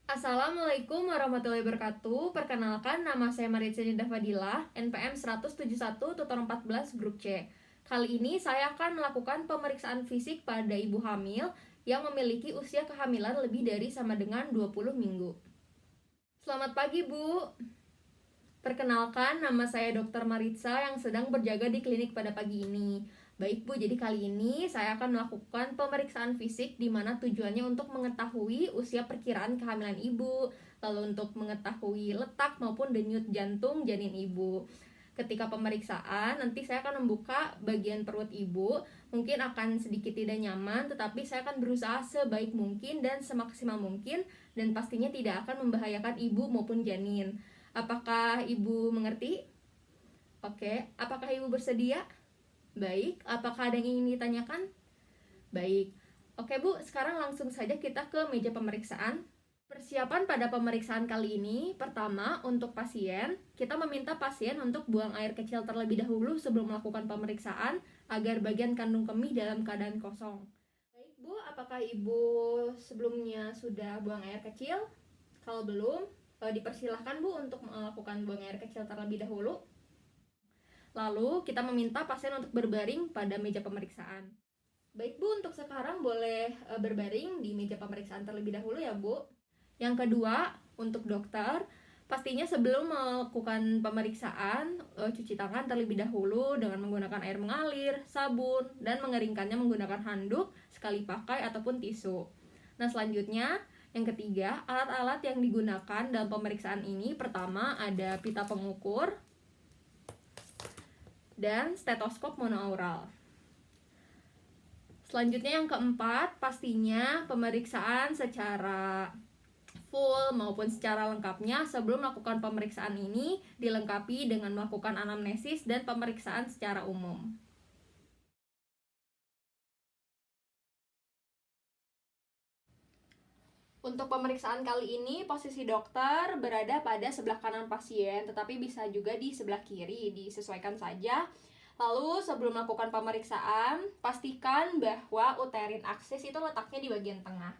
Assalamualaikum warahmatullahi wabarakatuh. Perkenalkan, nama saya Maritza Dinda Fadilah, NPM 171-14 Grup C. Kali ini saya akan melakukan pemeriksaan fisik pada ibu hamil yang memiliki usia kehamilan lebih dari sama dengan 20 minggu. Selamat pagi, Bu. Perkenalkan, nama saya Dr. Maritza yang sedang berjaga di klinik pada pagi ini. Baik Bu, jadi kali ini saya akan melakukan pemeriksaan fisik di mana tujuannya untuk mengetahui usia perkiraan kehamilan ibu, lalu untuk mengetahui letak maupun denyut jantung janin ibu. Ketika pemeriksaan, nanti saya akan membuka bagian perut ibu, mungkin akan sedikit tidak nyaman, tetapi saya akan berusaha sebaik mungkin dan semaksimal mungkin, dan pastinya tidak akan membahayakan ibu maupun janin. Apakah ibu mengerti? Oke, apakah ibu bersedia? Baik, apakah ada yang ingin ditanyakan? Baik. Oke Bu, sekarang langsung saja kita ke meja pemeriksaan. Persiapan pada pemeriksaan kali ini, pertama, untuk pasien, kita meminta pasien untuk buang air kecil terlebih dahulu sebelum melakukan pemeriksaan, agar bagian kandung kemih dalam keadaan kosong. Baik Bu, apakah Ibu sebelumnya sudah buang air kecil? Kalau belum, dipersilahkan Bu untuk melakukan buang air kecil terlebih dahulu. Lalu kita meminta pasien untuk berbaring pada meja pemeriksaan. Baik Bu, untuk sekarang boleh berbaring di meja pemeriksaan terlebih dahulu ya Bu. Yang kedua, untuk dokter, pastinya sebelum melakukan pemeriksaan, cuci tangan terlebih dahulu dengan menggunakan air mengalir, sabun, dan mengeringkannya menggunakan handuk, sekali pakai ataupun tisu. Nah selanjutnya, yang ketiga, alat-alat yang digunakan dalam pemeriksaan ini pertama ada pita pengukur, dan stetoskop monoaural. Selanjutnya yang keempat, pastinya pemeriksaan secara full maupun secara lengkapnya sebelum melakukan pemeriksaan ini dilengkapi dengan melakukan anamnesis dan pemeriksaan secara umum. Untuk pemeriksaan kali ini, posisi dokter berada pada sebelah kanan pasien, tetapi bisa juga di sebelah kiri, disesuaikan saja. Lalu sebelum melakukan pemeriksaan, pastikan bahwa uterin aksis itu letaknya di bagian tengah.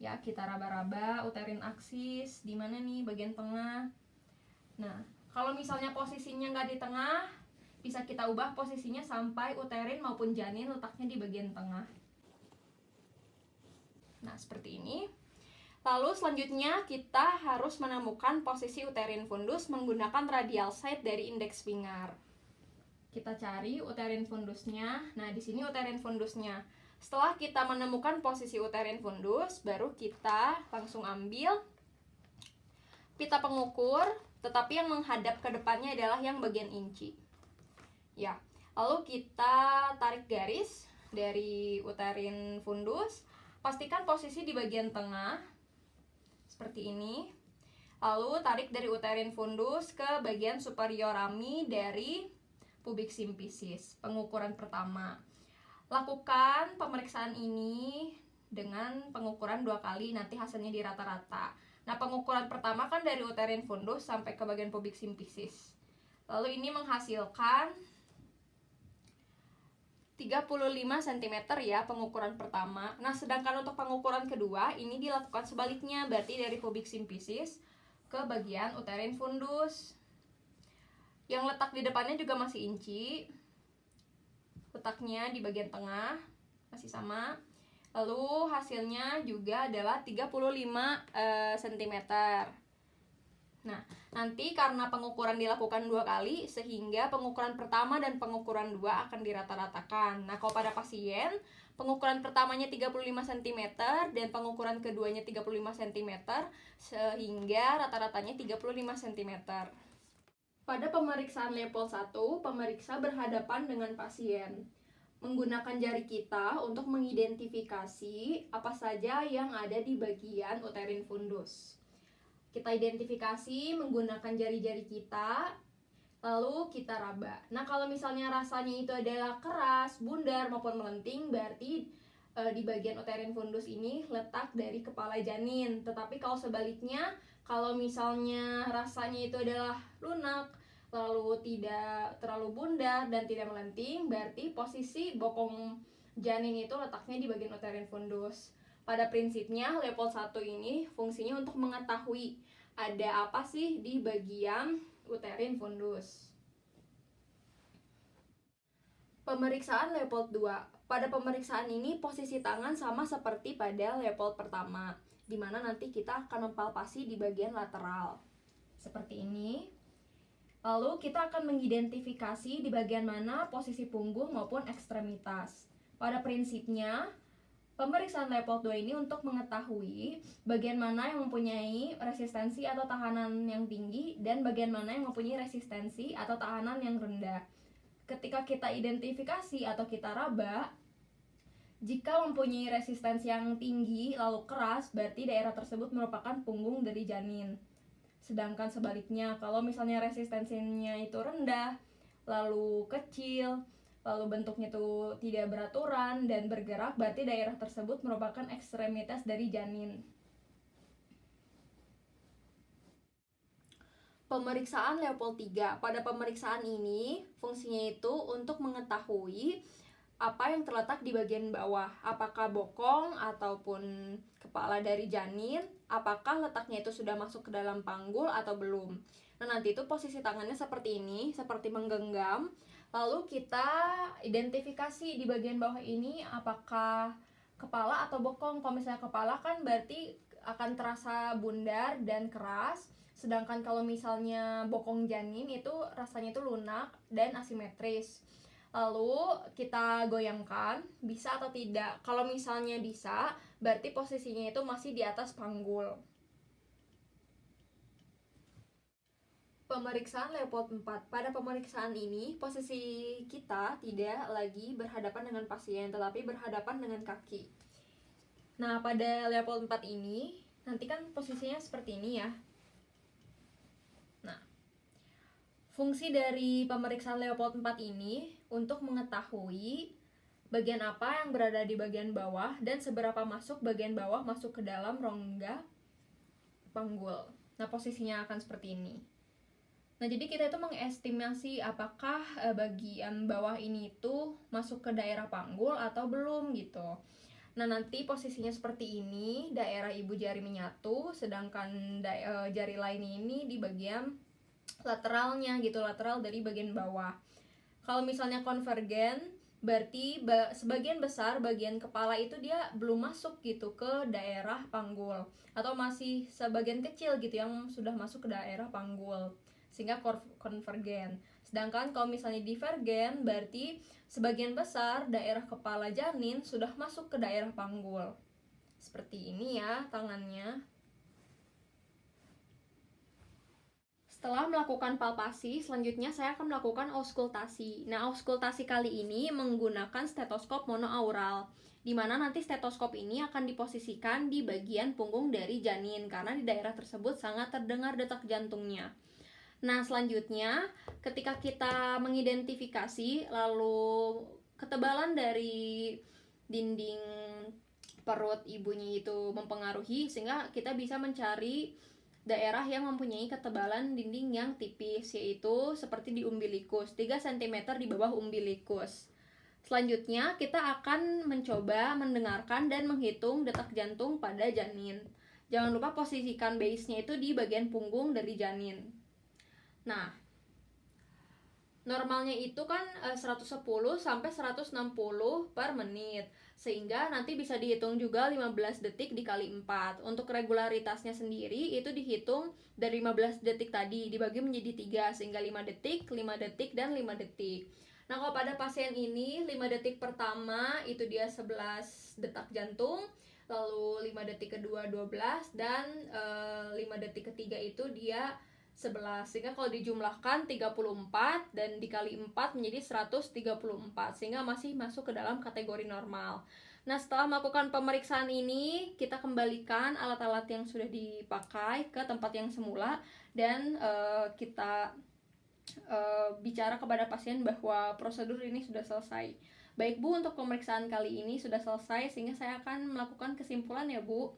Ya, kita raba-raba uterin aksis, di mana nih bagian tengah. Nah, kalau misalnya posisinya nggak di tengah, bisa kita ubah posisinya sampai uterin maupun janin letaknya di bagian tengah. Nah, seperti ini. Lalu selanjutnya kita harus menemukan posisi uterin fundus menggunakan radial side dari indeks finger. Kita cari uterin fundusnya. Nah, di sini uterin fundusnya. Setelah kita menemukan posisi uterin fundus, baru kita langsung ambil pita pengukur, tetapi yang menghadap ke depannya adalah yang bagian inci. Ya, lalu kita tarik garis dari uterin fundus. Pastikan posisi di bagian tengah. Seperti ini. Lalu tarik dari uterin fundus ke bagian superior rami dari pubik simpisis, pengukuran pertama. Lakukan pemeriksaan ini dengan pengukuran 2 kali, nanti hasilnya di rata-rata. Nah, pengukuran pertama kan dari uterin fundus sampai ke bagian pubik simpisis. Lalu ini menghasilkan 35 cm ya pengukuran pertama. Nah, sedangkan untuk pengukuran kedua ini dilakukan sebaliknya, berarti dari pubik simpisis ke bagian uterin fundus. Yang letak di depannya juga masih inci. Letaknya di bagian tengah masih sama. Lalu hasilnya juga adalah 35 cm. Nah, nanti karena pengukuran dilakukan 2 kali, sehingga pengukuran pertama dan pengukuran 2 akan dirata-ratakan. Nah, kalau pada pasien, pengukuran pertamanya 35 cm dan pengukuran keduanya 35 cm, sehingga rata-ratanya 35 cm. Pada pemeriksaan level 1, pemeriksa berhadapan dengan pasien. Menggunakan jari kita untuk mengidentifikasi apa saja yang ada di bagian uterin fundus. Kita identifikasi menggunakan jari-jari kita, lalu kita raba. Nah, kalau misalnya rasanya itu adalah keras, bundar maupun melenting, berarti di bagian uterin fundus ini letak dari kepala janin. Tetapi kalau sebaliknya, kalau misalnya rasanya itu adalah lunak, lalu tidak terlalu bundar dan tidak melenting, berarti posisi bokong janin itu letaknya di bagian uterin fundus. Pada prinsipnya, Leopold 1 ini fungsinya untuk mengetahui ada apa sih di bagian uterin fundus. Pemeriksaan Leopold 2. Pada pemeriksaan ini posisi tangan sama seperti pada Leopold pertama, di mana nanti kita akan mempalpasi di bagian lateral. Seperti ini. Lalu kita akan mengidentifikasi di bagian mana posisi punggung maupun ekstremitas. Pada prinsipnya, pemeriksaan Leopold 2 ini untuk mengetahui bagian mana yang mempunyai resistensi atau tahanan yang tinggi dan bagian mana yang mempunyai resistensi atau tahanan yang rendah. Ketika kita identifikasi atau kita raba, jika mempunyai resistensi yang tinggi lalu keras, berarti daerah tersebut merupakan punggung dari janin. Sedangkan sebaliknya, kalau misalnya resistensinya itu rendah, lalu kecil, lalu bentuknya itu tidak beraturan dan bergerak, berarti daerah tersebut merupakan ekstremitas dari janin. Pemeriksaan Leopold 3. Pada pemeriksaan ini, fungsinya itu untuk mengetahui apa yang terletak di bagian bawah, apakah bokong ataupun kepala dari janin, apakah letaknya itu sudah masuk ke dalam panggul atau belum. Nah, nanti itu posisi tangannya seperti ini, seperti menggenggam. Lalu kita identifikasi di bagian bawah ini apakah kepala atau bokong. Kalau misalnya kepala kan berarti akan terasa bundar dan keras. Sedangkan kalau misalnya bokong janin itu rasanya itu lunak dan asimetris. Lalu kita goyangkan, bisa atau tidak. Kalau misalnya bisa, berarti posisinya itu masih di atas panggul. Pemeriksaan Leopold 4. Pada pemeriksaan ini, posisi kita tidak lagi berhadapan dengan pasien, tetapi berhadapan dengan kaki. Nah, pada Leopold 4 ini, nanti kan posisinya seperti ini ya. Nah, fungsi dari pemeriksaan Leopold 4 ini untuk mengetahui bagian apa yang berada di bagian bawah dan seberapa masuk bagian bawah masuk ke dalam rongga panggul. Nah, posisinya akan seperti ini. Nah, jadi kita itu mengestimasi apakah bagian bawah ini itu masuk ke daerah panggul atau belum gitu. Nah, nanti posisinya seperti ini, daerah ibu jari menyatu, sedangkan jari lain ini di bagian lateralnya gitu, lateral dari bagian bawah. Kalau misalnya konvergen, berarti sebagian besar bagian kepala itu dia belum masuk gitu ke daerah panggul, atau masih sebagian kecil gitu yang sudah masuk ke daerah panggul, sehingga konvergen. Sedangkan kalau misalnya divergen, berarti sebagian besar daerah kepala janin sudah masuk ke daerah panggul. Seperti ini ya tangannya. Setelah melakukan palpasi, selanjutnya saya akan melakukan auskultasi. Nah, auskultasi kali ini menggunakan stetoskop monoaural, di mana nanti stetoskop ini akan diposisikan di bagian punggung dari janin, karena di daerah tersebut sangat terdengar detak jantungnya. Nah, selanjutnya, ketika kita mengidentifikasi, lalu ketebalan dari dinding perut ibunya itu mempengaruhi, sehingga kita bisa mencari daerah yang mempunyai ketebalan dinding yang tipis, yaitu seperti di umbilikus, 3 cm di bawah umbilikus. Selanjutnya, kita akan mencoba mendengarkan dan menghitung detak jantung pada janin. Jangan lupa posisikan base-nya itu di bagian punggung dari janin. Nah, normalnya itu kan 110 sampai 160 per menit, sehingga nanti bisa dihitung juga 15 detik dikali 4. Untuk regularitasnya sendiri itu dihitung dari 15 detik tadi dibagi menjadi 3, sehingga 5 detik, 5 detik, dan 5 detik. Nah, kalau pada pasien ini 5 detik pertama itu dia 11 detak jantung, lalu 5 detik kedua 12, dan 5 detik ketiga itu dia 11, sehingga kalau dijumlahkan 34 dan dikali 4 menjadi 134, sehingga masih masuk ke dalam kategori normal. Nah, setelah melakukan pemeriksaan ini, kita kembalikan alat-alat yang sudah dipakai ke tempat yang semula, dan kita bicara kepada pasien bahwa prosedur ini sudah selesai. Baik Bu, untuk pemeriksaan kali ini sudah selesai, sehingga saya akan melakukan kesimpulan ya Bu.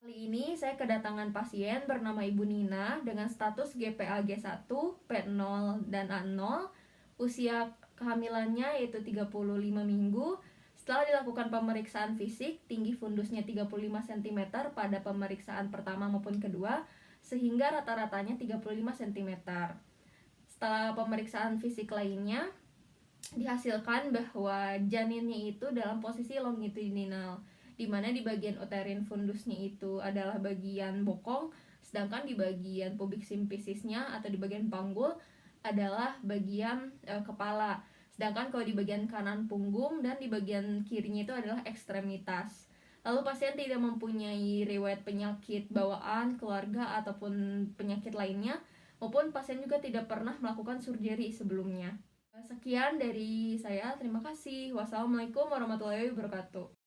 Kali ini saya kedatangan pasien bernama Ibu Nina dengan status GPA G1, P0 dan A0, usia kehamilannya yaitu 35 minggu, Setelah dilakukan pemeriksaan fisik, tinggi fundusnya 35 cm pada pemeriksaan pertama maupun kedua, sehingga rata-ratanya 35 cm. Setelah pemeriksaan fisik lainnya, dihasilkan bahwa janinnya itu dalam posisi longitudinal, di mana di bagian uterin fundusnya itu adalah bagian bokong, sedangkan di bagian pubik simpisisnya atau di bagian panggul adalah bagian kepala. Sedangkan kalau di bagian kanan punggung dan di bagian kirinya itu adalah ekstremitas. Lalu pasien tidak mempunyai riwayat penyakit bawaan, keluarga ataupun penyakit lainnya, maupun pasien juga tidak pernah melakukan surgery sebelumnya. Sekian dari saya, terima kasih. Wassalamualaikum warahmatullahi wabarakatuh.